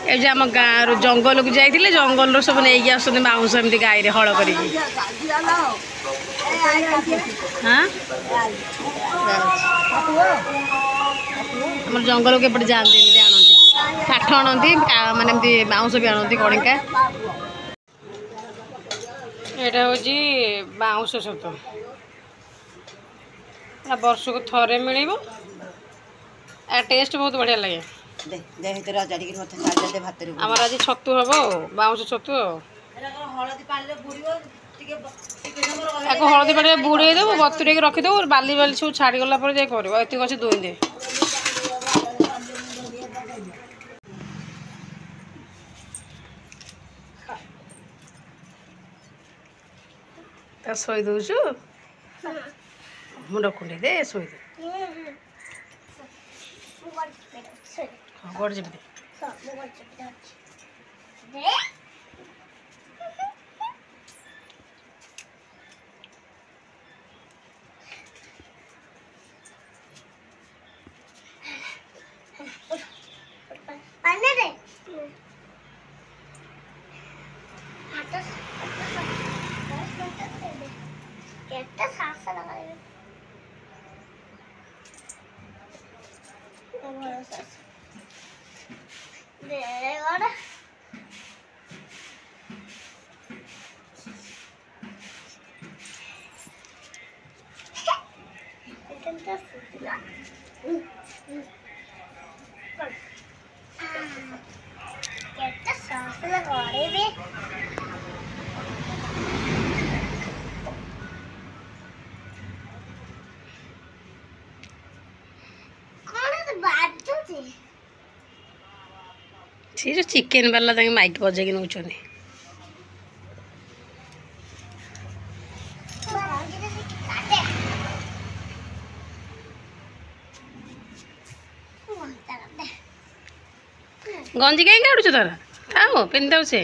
ए जे आम गाँव जंगल को जाइए जंगल सब नहीं आस बाउंस एमती गाई हल कर जंगल को जाती आणती काठ आणती माने बाउंस भी आणती कणिका यहाँ हूँ बाउंस छत वर्ष को थरे मिल टेस्ट बहुत बढ़िया लगे आमर आज छतु हम बाउंस छतु हलदी पानी बुड़े देव बतुरे रखीदेव बाली बाली सब छाड़गला जाए कर अच्छे धोई दे शोई दौचु मुंड कुंडे दे शोई दे गड़ जमी सी जो चिकेन वाला माइक बजे नौ गंजी कहीं काढ़ु तार था पिंध से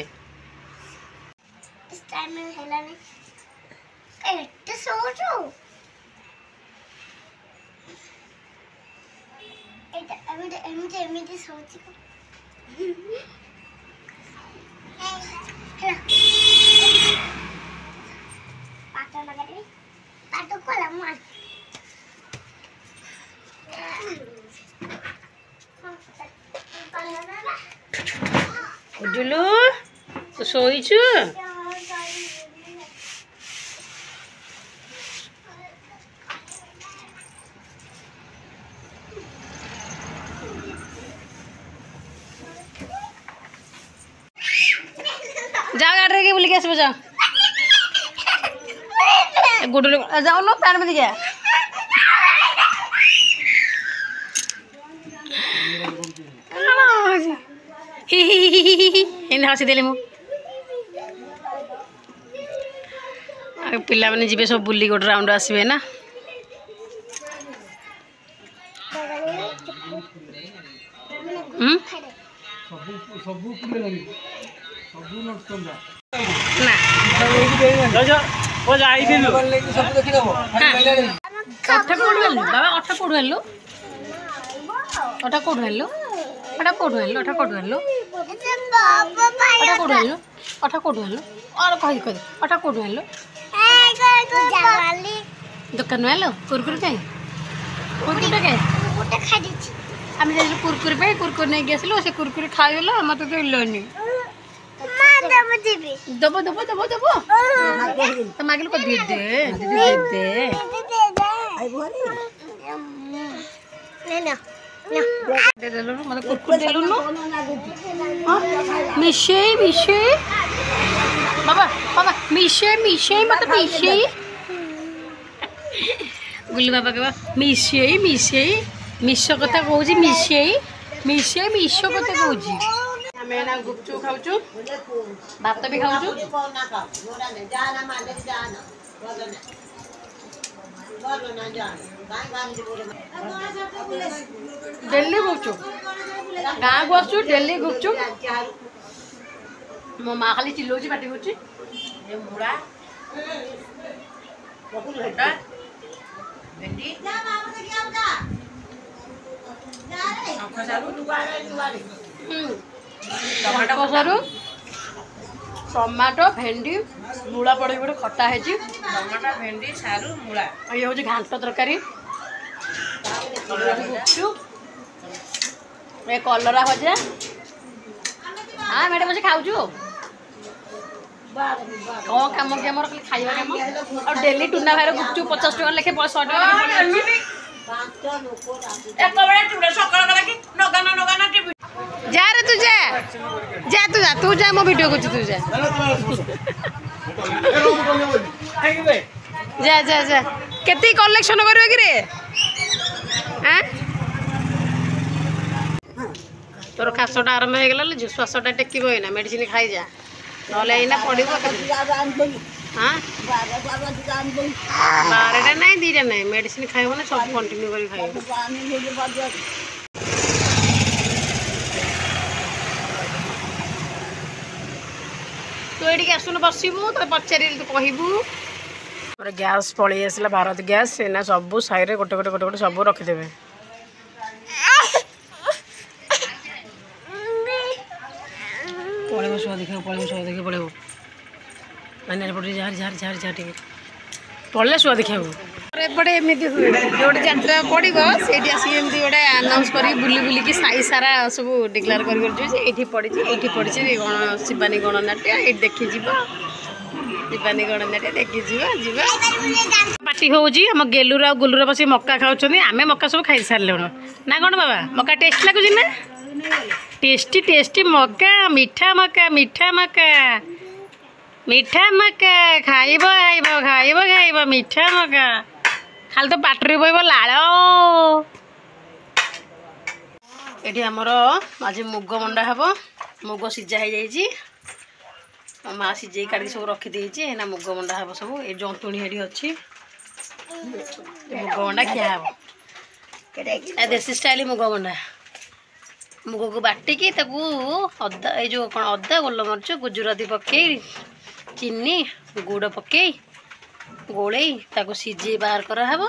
उजुलू तो सोईचु जाओ गाड़ी के बुल के आसो जाओ गुडुल जाओ नो पैर में दिया हसी देली मु पिला मैंने जी सब बुली गोटे राउंड आसबे ना अठा कौट हेलो अठा कौट हेलो अठा कौट हेलो अठा कौट हेलो अठा कौट हेलो और कह कह अठा कौट हेलो दुकान में हेलो कुरकुरे कहीं कुरकुरे कहीं आम जा कुरकुरे पे कुरकुरे नहीं आसलु से कुरकुरे खाईगल मत तो इलानी दब दब दब दब तो मागिल को दे दे दे मतलब कुरकुरे देलुनु मिशे मिशे बाबा बाबा मिशे मिशे मतलब मिशे गुल्लू बाबा कहवा मिशे मिशे मिश कथा कहूँ मिशे मिशे मिश कथा कहूँ आम ना गुपचुप खाऊ भात भी खाऊ डेली गुपचुप गाँ को आसु डेली गुपचुप मो माँ खाली चिल्लाऊँ पाटी कर मुड़ा भेंडी ସରୁ ଟମାଟୋ ଭେଣ୍ଡି ମୂଳା ପଡ଼ିକି ଗୋଟେ ଖଟା ହେଇଛି। ଟମାଟୋ ଭେଣ୍ଡି ସାରୁ ମୂଳା। ଇଏ ହେଉଛି ଘାଣ୍ଟ ତରକାରୀ। ଗୁପଚୁପ ଏ କଲରା ଭଜା। ହଁ ମ୍ୟାଡ଼ାମ ବସି ଖାଉଛୁ କ'ଣ କାମ କି ଆମର ଖାଲି ଖାଇବା କାମ। ଆଉ ଡେଲି ଟୁନା ଭାଇର ଗୁପଚୁପ 50 ଟଙ୍କା ଲେଖେ 100 ଟଙ୍କା जा रे तू जा तू जा मो वीडियो को तू जा जा जा जा केती कलेक्शन करियो कि रे हां तोर खासटा आरंभ हो गला जो श्वासटा टेकिबो एना मेडिसिन खाई जा नले एना पड़िबो हां बारटा नहीं दीटा नहीं मेडिसिन खाइबो ना सब कंटिन्यू करी खाइबो। तू ये आसुन बसबू तो पचारि तू कहबू मोर गैस पलि आसला भारत गैस एना सब साइड गोटे गोटे गोटे गोटे सब रखिदेवे। पलैब शुआ देखा पलैब शुआ देखिए पलैब मैंने पड़े झार झार झार झार टे पड़े शुआ देखा एपटे एमती हुए जो यात्रा पड़ो से आसिक गोटे आनाउंस कर बुली बुलिकी साई सारा सब डिक्लेयर कर पड़ी गण शिवानी गणनाट्य ये देखी शिवानी गणनाट्य देखी पार्टी हूँ आम गेलुर आ गुलुर बस मक्का खाऊँ आम मक्का सब खाई सारे ना कौन बाबा मक्का टेस्ट लगुच ना टेस्टी टेस्टी मक्का मीठा मक्का मीठा मक्का मीठा मक्का खाइब खाइब खाइब खाइब मीठा मक्का खाली तो पाटरी बहब लाल ये आमर आज मुग मंडा हम मुग सीझा हो जाइए माँ सीझे काट सब रखीदे ना मुग मंडा हम सब ये जंतुणी हेडी अच्छी मुग मंडा खिया हम देसी स्टाइल मुग मंडा मुग को बाटिकी अदा ये जो कौन अदा गोलमरीच गुजराती पकई चीनी गुड़ पकई गोले सीझे बाहर कराब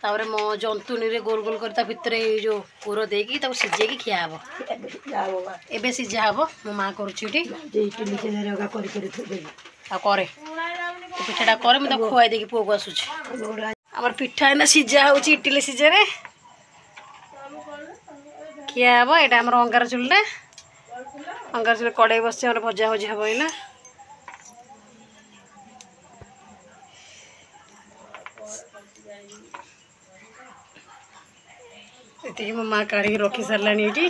तापर मो जंतुनी गोल गोल कर भितर जो पुर देकी सीझे खिया हम एबे सीझा हम मो माँ करे पिठाटा करे मुझे खुआई देकी पुआ को आसूँ आम पिठा ना सीझा हो इटिली सीझे खिया हम यहाँ आम अंगार चूल्हा कड़े बस भजा भजी हम ना ये मो माँ काढ़ी रखी सारा ये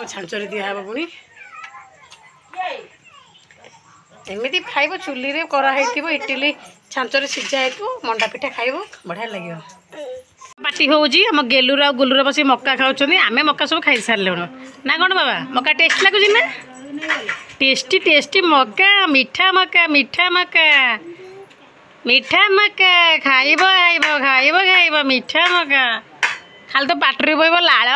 छांचर दिहब पुणी एमती खाइब चुली रे कराई इटिली छांचर सीझा हो मंडा पिठा खाइब बढ़िया लगे पार्टी हूँ आम गेलुर आ गुलुर बस मक्का खाऊँ आम मक्का सब खाई सारे ना कौन बाबा मक्का टेस्ट लगुच ना टेस्टी टेस्टी मक्का मीठा मक्का मीठा मक्का मीठा मक्का खाइब खाइब खाइब खाइब मीठा मक्का खाली तो पाटरी बहब लाल